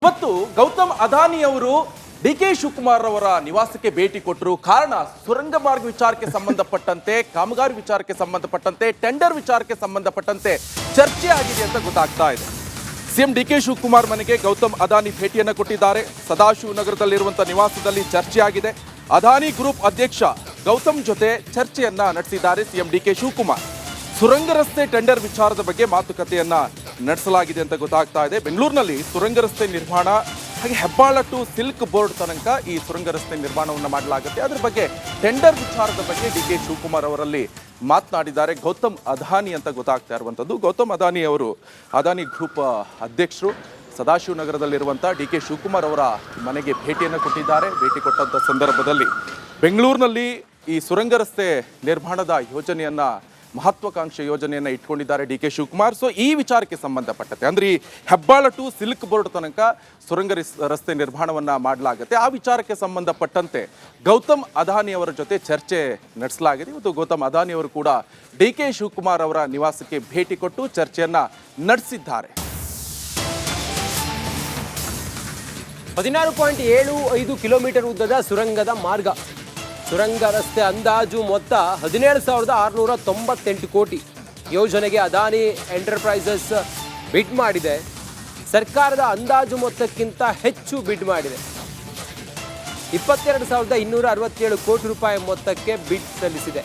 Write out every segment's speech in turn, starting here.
ಇವತ್ತು ಗೌತಮ್ ಅದಾನಿ ಅವರು ಡಿ.ಕೆ. ಶಿವಕುಮಾರ್ ಅವರ ನಿವಾಸಕ್ಕೆ ಭೇಟಿ ಕೊಟ್ಟರು. ಕಾರಣ ಸುರಂಗ ಮಾರ್ಗ ವಿಚಾರಕ್ಕೆ ಸಂಬಂಧಪಟ್ಟಂತೆ, ಕಾಮಗಾರಿ ವಿಚಾರಕ್ಕೆ ಸಂಬಂಧಪಟ್ಟಂತೆ, ಟೆಂಡರ್ ವಿಚಾರಕ್ಕೆ ಸಂಬಂಧಪಟ್ಟಂತೆ ಚರ್ಚೆ ಆಗಿದೆ ಅಂತ ಗೊತ್ತಾಗ್ತಾ ಇದೆ. ಸಿಎಂ ಡಿ.ಕೆ. ಶಿವಕುಮಾರ್ ಮನೆಗೆ ಗೌತಮ್ ಅದಾನಿ ಭೇಟಿಯನ್ನು ಕೊಟ್ಟಿದ್ದಾರೆ. ಸದಾಶಿವನಗರದಲ್ಲಿರುವಂತಹ ನಿವಾಸದಲ್ಲಿ ಚರ್ಚೆ ಆಗಿದೆ. ಅದಾನಿ ಗ್ರೂಪ್ ಅಧ್ಯಕ್ಷ ಗೌತಮ್ ಜೊತೆ ಚರ್ಚೆಯನ್ನ ನಡೆಸಿದ್ದಾರೆ ಸಿಎಂ ಡಿ.ಕೆ. ಶಿವಕುಮಾರ್. ಸುರಂಗ ರಸ್ತೆ ಟೆಂಡರ್ ವಿಚಾರದ ಬಗ್ಗೆ ಮಾತುಕತೆಯನ್ನ ನಡೆಸಲಾಗಿದೆ ಅಂತ ಗೊತ್ತಾಗ್ತಾ ಇದೆ. ಬೆಂಗಳೂರಿನಲ್ಲಿ ಸುರಂಗ ರಸ್ತೆ ನಿರ್ಮಾಣ, ಹಾಗೆ ಹೆಬ್ಬಾಳ ಟು ಸಿಲ್ಕ್ ಬೋರ್ಡ್ ತನಕ ಈ ಸುರಂಗ ರಸ್ತೆ ನಿರ್ಮಾಣವನ್ನು ಮಾಡಲಾಗುತ್ತೆ. ಅದರ ಬಗ್ಗೆ ಟೆಂಡರ್ ವಿಚಾರದ ಬಗ್ಗೆ ಡಿ.ಕೆ. ಶಿವಕುಮಾರ್ ಅವರಲ್ಲಿ ಮಾತನಾಡಿದ್ದಾರೆ ಗೌತಮ್ ಅದಾನಿ ಅಂತ ಗೊತ್ತಾಗ್ತಾ ಇರುವಂಥದ್ದು. ಗೌತಮ್ ಅದಾನಿ ಅವರು ಅದಾನಿ ಗ್ರೂಪ್ ಅಧ್ಯಕ್ಷರು. ಸದಾಶಿವನಗರದಲ್ಲಿರುವಂಥ ಡಿ.ಕೆ. ಶಿವಕುಮಾರ್ ಅವರ ಮನೆಗೆ ಭೇಟಿಯನ್ನು ಕೊಟ್ಟಿದ್ದಾರೆ. ಭೇಟಿ ಕೊಟ್ಟಂಥ ಸಂದರ್ಭದಲ್ಲಿ ಬೆಂಗಳೂರಿನಲ್ಲಿ ಈ ಸುರಂಗ ರಸ್ತೆ ನಿರ್ಮಾಣದ ಯೋಜನೆಯನ್ನ, ಮಹತ್ವಾಕಾಂಕ್ಷೆ ಯೋಜನೆಯನ್ನು ಇಟ್ಕೊಂಡಿದ್ದಾರೆ ಡಿ.ಕೆ. ಶಿವಕುಮಾರ್. ಸೊ ಈ ವಿಚಾರಕ್ಕೆ ಸಂಬಂಧಪಟ್ಟಂತೆ, ಅಂದ್ರೆ ಈ ಹೆಬ್ಬಾಳ ಟು ಸಿಲ್ಕ್ ಬೋರ್ಡ್ ತನಕ ಸುರಂಗ ರಸ್ತೆ ನಿರ್ಮಾಣವನ್ನ ಮಾಡಲಾಗುತ್ತೆ. ಆ ವಿಚಾರಕ್ಕೆ ಸಂಬಂಧಪಟ್ಟಂತೆ ಗೌತಮ್ ಅದಾನಿ ಅವರ ಜೊತೆ ಚರ್ಚೆ ನಡೆಸಲಾಗಿದೆ. ಇವತ್ತು ಗೌತಮ್ ಅದಾನಿ ಅವರು ಕೂಡ ಡಿ.ಕೆ. ಶಿವಕುಮಾರ್ ಅವರ ನಿವಾಸಕ್ಕೆ ಭೇಟಿ ಕೊಟ್ಟು ಚರ್ಚೆಯನ್ನ ನಡೆಸಿದ್ದಾರೆ. 16.75 ಕಿಲೋಮೀಟರ್ ಉದ್ದದ ಸುರಂಗದ ಮಾರ್ಗ. ಸುರಂಗ ರಸ್ತೆ ಅಂದಾಜು ಮೊತ್ತ 17,698 ಕೋಟಿ. ಯೋಜನೆಗೆ ಅದಾನಿ ಎಂಟರ್ಪ್ರೈಸಸ್ ಬಿಡ್ ಮಾಡಿದೆ. ಸರ್ಕಾರದ ಅಂದಾಜು ಮೊತ್ತಕ್ಕಿಂತ ಹೆಚ್ಚು ಬಿಡ್ ಮಾಡಿದೆ. 22,267 ಕೋಟಿ ರೂಪಾಯಿ ಮೊತ್ತಕ್ಕೆ ಬಿಡ್ ಸಲ್ಲಿಸಿದೆ.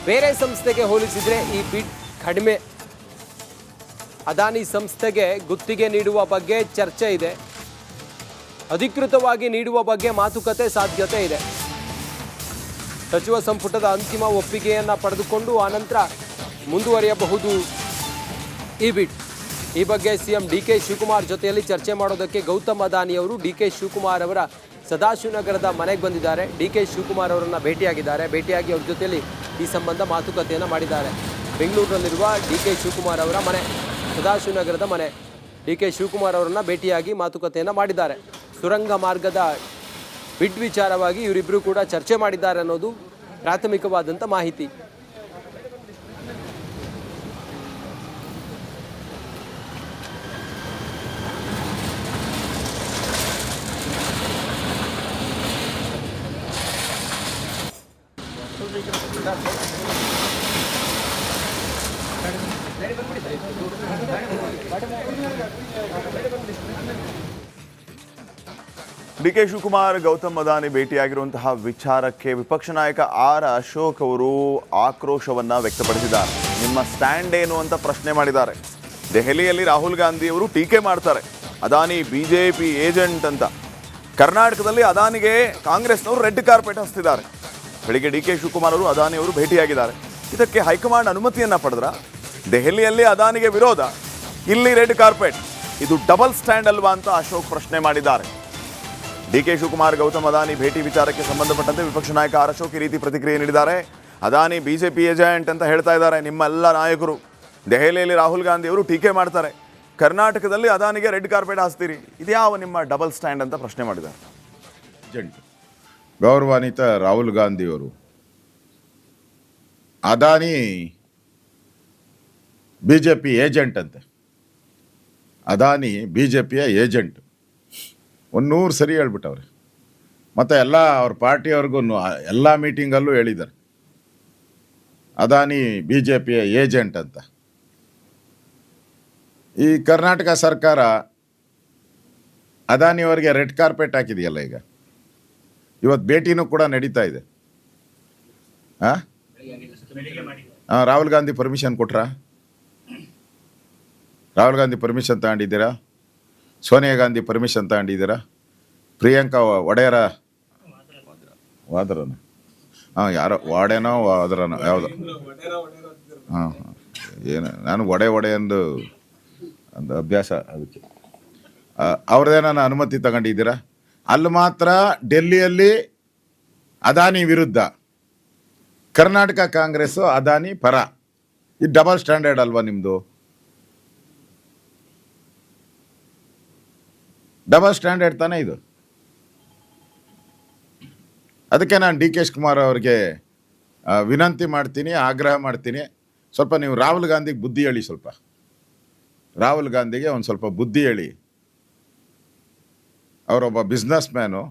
ಬೇರೆ ಸಂಸ್ಥೆಗೆ ಹೋಲಿಸಿದರೆ ಈ ಬಿಡ್ ಕಡಿಮೆ. ಅದಾನಿ ಸಂಸ್ಥೆಗೆ ಗುತ್ತಿಗೆ ನೀಡುವ ಬಗ್ಗೆ ಚರ್ಚೆ ಇದೆ. ಅಧಿಕೃತವಾಗಿ ನೀಡುವ ಬಗ್ಗೆ ಮಾತುಕತೆ ಸಾಧ್ಯತೆ ಇದೆ. ಸಚಿವ ಸಂಪುಟದ ಅಂತಿಮ ಒಪ್ಪಿಗೆಯನ್ನು ಪಡೆದುಕೊಂಡು ಆನಂತರ ಮುಂದುವರಿಯಬಹುದು ಈ ಬಿಡ್. ಈ ಬಗ್ಗೆ ಸಿಎಂ ಡಿ.ಕೆ. ಶಿವಕುಮಾರ್ ಜೊತೆಯಲ್ಲಿ ಚರ್ಚೆ ಮಾಡೋದಕ್ಕೆ ಗೌತಮ್ ಅದಾನಿ ಅವರು ಡಿ.ಕೆ. ಶಿವಕುಮಾರ್ ಅವರ ಸದಾಶಿವನಗರದ ಮನೆಗೆ ಬಂದಿದ್ದಾರೆ. ಡಿ.ಕೆ. ಶಿವಕುಮಾರ್ ಅವರನ್ನು ಭೇಟಿಯಾಗಿ ಅವ್ರ ಜೊತೆಯಲ್ಲಿ ಈ ಸಂಬಂಧ ಮಾತುಕತೆಯನ್ನು ಮಾಡಿದ್ದಾರೆ. ಬೆಂಗಳೂರಿನಲ್ಲಿರುವ ಡಿ.ಕೆ. ಶಿವಕುಮಾರ್ ಅವರ ಮನೆ, ಸದಾಶಿವನಗರದ ಮನೆ. ಡಿ.ಕೆ. ಶಿವಕುಮಾರ್ ಅವರನ್ನು ಭೇಟಿಯಾಗಿ ಮಾತುಕತೆಯನ್ನು ಮಾಡಿದ್ದಾರೆ. ಸುರಂಗ ಮಾರ್ಗದ ಬಿಡ್ ವಿಚಾರವಾಗಿ ಇವರಿಬ್ಬರು ಕೂಡ ಚರ್ಚೆ ಮಾಡಿದ್ದಾರೆ ಅನ್ನೋದು ಪ್ರಾಥಮಿಕವಾದಂಥ ಮಾಹಿತಿ. ಡಿ.ಕೆ. ಶಿವಕುಮಾರ್ ಗೌತಮ್ ಅದಾನಿ ಭೇಟಿಯಾಗಿರುವಂತಹ ವಿಚಾರಕ್ಕೆ ವಿಪಕ್ಷ ನಾಯಕ ಆರ್ ಅಶೋಕ್ ಅವರು ಆಕ್ರೋಶವನ್ನ ವ್ಯಕ್ತಪಡಿಸಿದ್ದಾರೆ. ನಿಮ್ಮ ಸ್ಟ್ಯಾಂಡ್ ಏನು ಅಂತ ಪ್ರಶ್ನೆ ಮಾಡಿದ್ದಾರೆ. ದೆಹಲಿಯಲ್ಲಿ ರಾಹುಲ್ ಗಾಂಧಿ ಅವರು ಟೀಕೆ ಮಾಡ್ತಾರೆ, ಅದಾನಿ ಬಿಜೆಪಿ ಏಜೆಂಟ್ ಅಂತ. ಕರ್ನಾಟಕದಲ್ಲಿ ಅದಾನಿಗೆ ಕಾಂಗ್ರೆಸ್ನವರು ರೆಡ್ ಕಾರ್ಪೆಟ್ ಹಚ್ತಿದ್ದಾರೆ. ಬೆಳಿಗ್ಗೆ ಡಿ.ಕೆ. ಶಿವಕುಮಾರ್ ಅವರು ಅದಾನಿ ಅವರು ಭೇಟಿಯಾಗಿದ್ದಾರೆ. ಇದಕ್ಕೆ ಹೈಕಮಾಂಡ್ ಅನುಮತಿಯನ್ನ ಪಡೆದ್ರ? ದೆಹಲಿಯಲ್ಲಿ ಅದಾನಿಗೆ ವಿರೋಧ, ಇಲ್ಲಿ ರೆಡ್ ಕಾರ್ಪೆಟ್. ಇದು ಡಬಲ್ ಸ್ಟ್ಯಾಂಡ್ ಅಲ್ವಾ ಅಂತ ಅಶೋಕ್ ಪ್ರಶ್ನೆ ಮಾಡಿದ್ದಾರೆ. ಡಿ.ಕೆ. ಶಿವಕುಮಾರ್ ಗೌತಮ್ ಅದಾನಿ ಭೇಟಿ ವಿಚಾರಕ್ಕೆ ಸಂಬಂಧಪಟ್ಟಂತೆ ವಿಪಕ್ಷ ನಾಯಕ ಆರ್ ಅಶೋಕ್ ಈ ರೀತಿ ಪ್ರತಿಕ್ರಿಯೆ ನೀಡಿದ್ದಾರೆ. ಅದಾನಿ ಬಿಜೆಪಿ ಏಜೆಂಟ್ ಅಂತ ಹೇಳ್ತಾ ಇದ್ದಾರೆ ನಿಮ್ಮೆಲ್ಲ ನಾಯಕರು. ದೆಹಲಿಯಲ್ಲಿ ರಾಹುಲ್ ಗಾಂಧಿ ಅವರು ಟೀಕೆ ಮಾಡ್ತಾರೆ, ಕರ್ನಾಟಕದಲ್ಲಿ ಅದಾನಿಗೆ ರೆಡ್ ಕಾರ್ಪೆಟ್ ಹಾಸ್ತೀರಿ. ಇದ್ಯಾವ ನಿಮ್ಮ ಡಬಲ್ ಸ್ಟ್ಯಾಂಡ್ ಅಂತ ಪ್ರಶ್ನೆ ಮಾಡಿದ್ದಾರೆ. ಏಜೆಂಟ್ ಗೌರವಾನ್ವಿತ ರಾಹುಲ್ ಗಾಂಧಿಯವರು ಅದಾನಿ ಬಿಜೆಪಿ ಏಜೆಂಟ್ ಅಂತೆ. ಅದಾನಿ ಬಿಜೆಪಿಯ ಏಜೆಂಟ್ 100 ಸರಿ ಹೇಳ್ಬಿಟ್ಟವ್ರೆ. ಮತ್ತು ಎಲ್ಲ ಅವ್ರ ಪಾರ್ಟಿಯವ್ರಿಗೂ ಎಲ್ಲ ಮೀಟಿಂಗಲ್ಲೂ ಹೇಳಿದ್ದಾರೆ ಅದಾನಿ ಬಿಜೆಪಿಯ ಏಜೆಂಟ್ ಅಂತ. ಈ ಕರ್ನಾಟಕ ಸರ್ಕಾರ ಅದಾನಿಯವರಿಗೆ ರೆಡ್ ಕಾರ್ಪೆಟ್ ಹಾಕಿದೆಯಲ್ಲ, ಈಗ ಇವತ್ತು ಭೇಟಿನೂ ಕೂಡ ನಡೀತಾ ಇದೆ. ರಾಹುಲ್ ಗಾಂಧಿ ಪರ್ಮಿಷನ್ ಕೊಟ್ರಾ? ರಾಹುಲ್ ಗಾಂಧಿ ಪರ್ಮಿಷನ್ ತಗೊಂಡಿದ್ದೀರಾ? ಸೋನಿಯಾ ಗಾಂಧಿ ಪರ್ಮಿಷನ್ ತಗೊಂಡಿದ್ದೀರಾ? ಪ್ರಿಯಾಂಕಾ ಒಡೆಯರ ವಾದ್ರನ ಯಾರೋ ವಾಡೆನೋ ವಾದ್ರನೋ ಯಾವುದು ಏನು, ನಾನು ಒಡೆ ಅಂದು ಒಂದು ಅಭ್ಯಾಸ, ಅದಕ್ಕೆ ಅವ್ರದ್ದೇನ ಅನುಮತಿ ತಗೊಂಡಿದ್ದೀರಾ? ಅಲ್ಲಿ ಮಾತ್ರ ಡೆಲ್ಲಿಯಲ್ಲಿ ಅದಾನಿ ವಿರುದ್ಧ, ಕರ್ನಾಟಕ ಕಾಂಗ್ರೆಸ್ಸು ಅದಾನಿ ಪರ. ಇದು ಡಬಲ್ ಸ್ಟ್ಯಾಂಡರ್ಡ್ ಅಲ್ವಾ ನಿಮ್ಮದು? ಡಬಲ್ ಸ್ಟ್ಯಾಂಡರ್ಡ್ ತಾನೇ ಇದು. ಅದಕ್ಕೆ ನಾನು ಡಿ.ಕೆ. ಶಿವಕುಮಾರ್ ಅವ್ರಿಗೆ ವಿನಂತಿ ಮಾಡ್ತೀನಿ, ಆಗ್ರಹ ಮಾಡ್ತೀನಿ, ಸ್ವಲ್ಪ ನೀವು ರಾಹುಲ್ ಗಾಂಧಿಗೆ ಬುದ್ಧಿ ಹೇಳಿ. ಸ್ವಲ್ಪ ರಾಹುಲ್ ಗಾಂಧಿಗೆ ಒಂದು ಸ್ವಲ್ಪ ಬುದ್ಧಿ ಹೇಳಿ. ಅವರೊಬ್ಬ business man.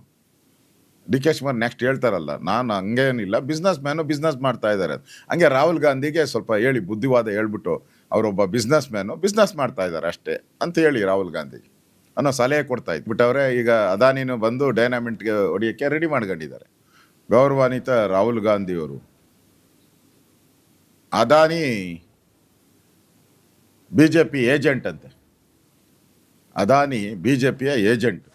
D K Shivakumar next ಹೇಳ್ತಾರಲ್ಲ, ನಾನು ಹಂಗೇನಿಲ್ಲ, ಬಿಸ್ನೆಸ್ ಮ್ಯಾನು, ಬಿಸ್ನೆಸ್ ಮಾಡ್ತಾ ಇದ್ದಾರೆ. ಹಂಗೆ ರಾಹುಲ್ ಗಾಂಧಿಗೆ ಸ್ವಲ್ಪ ಹೇಳಿ, ಬುದ್ಧಿವಾದ ಹೇಳ್ಬಿಟ್ಟು ಅವರೊಬ್ಬ ಬಿಸ್ನೆಸ್ ಮ್ಯಾನು, ಬಿಸ್ನೆಸ್ ಮಾಡ್ತಾ ಇದ್ದಾರೆ ಅಷ್ಟೇ ಅಂತ ಹೇಳಿ ರಾಹುಲ್ ಗಾಂಧಿಗೆ ಅನ್ನೋ ಸಲಹೆ ಕೊಡ್ತಾ ಇದ್ಬಿಟ್ಟವ್ರೆ. ಈಗ ಅದಾನಿನೂ ಬಂದು ಡೈನಾಮಿಟ್ಗೆ ಹೊಡಿಯೋಕ್ಕೆ ರೆಡಿ ಮಾಡ್ಕೊಂಡಿದ್ದಾರೆ. ಗೌರವಾನ್ವಿತ ರಾಹುಲ್ ಗಾಂಧಿಯವರು, ಅದಾನಿ BJP ಏಜೆಂಟ್ ಅಂತೆ. ಅದಾನಿ BJPಯ ಏಜೆಂಟ್.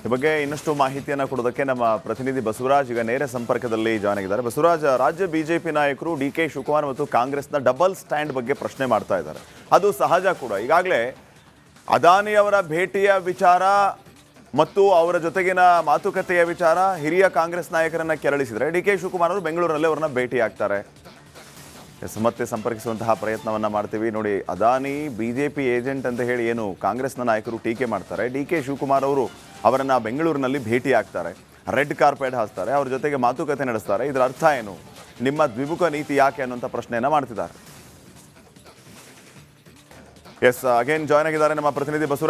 ಈ ಬಗ್ಗೆ ಇನ್ನಷ್ಟು ಮಾಹಿತಿಯನ್ನು ಕೊಡೋದಕ್ಕೆ ನಮ್ಮ ಪ್ರತಿನಿಧಿ ಬಸವರಾಜ್ ಈಗ ನೇರ ಸಂಪರ್ಕದಲ್ಲಿ ಜಾಯ್ನ್ ಆಗಿದ್ದಾರೆ. ಬಸವರಾಜ್, ರಾಜ್ಯ ಬಿಜೆಪಿ ನಾಯಕರು DK ಶಿವಕುಮಾರ್ ಮತ್ತು ಕಾಂಗ್ರೆಸ್ನ ಡಬಲ್ ಸ್ಟ್ಯಾಂಡ್ ಬಗ್ಗೆ ಪ್ರಶ್ನೆ ಮಾಡ್ತಾ ಇದ್ದಾರೆ. ಅದು ಸಹಜ ಕೂಡ. ಈಗಾಗಲೇ ಅದಾನಿಯವರ ಭೇಟಿಯ ವಿಚಾರ ಮತ್ತು ಅವರ ಜೊತೆಗಿನ ಮಾತುಕತೆಯ ವಿಚಾರ ಹಿರಿಯ ಕಾಂಗ್ರೆಸ್ ನಾಯಕರನ್ನ ಕೆರಳಿಸಿದರೆ DK ಶಿವಕುಮಾರ್ ಅವರು ಬೆಂಗಳೂರಿನಲ್ಲಿ ಅವ್ರನ್ನ ಭೇಟಿ ಆಗ್ತಾರೆ. ಮತ್ತೆ ಸಂಪರ್ಕಿಸುವಂತಹ ಪ್ರಯತ್ನವನ್ನ ಮಾಡ್ತೀವಿ. ನೋಡಿ, ಅದಾನಿ BJP ಏಜೆಂಟ್ ಅಂತ ಹೇಳಿ ಏನು ಕಾಂಗ್ರೆಸ್ನ ನಾಯಕರು ಟೀಕೆ ಮಾಡ್ತಾರೆ, DK ಶಿವಕುಮಾರ್ ಅವರು ಅವರನ್ನ ಬೆಂಗಳೂರಿನಲ್ಲಿ ಭೇಟಿ ಆಗ್ತಾರೆ, ರೆಡ್ ಕಾರ್ಪೆಟ್ ಹಾಸ್ತಾರೆ, ಅವ್ರ ಜೊತೆಗೆ ಮಾತುಕತೆ ನಡೆಸ್ತಾರೆ. ಇದರ ಅರ್ಥ ಏನು? ನಿಮ್ಮ ದ್ವಿಮುಖ ನೀತಿ ಯಾಕೆ ಅನ್ನುವಂಥ ಪ್ರಶ್ನೆಯನ್ನ ಮಾಡ್ತಿದ್ದಾರೆ. ಎಸ್, ಅಗೇನ್ ಜಾಯ್ನ್ ಆಗಿದ್ದಾರೆ ನಮ್ಮ ಪ್ರತಿನಿಧಿ ಬಸವರಾಜ್.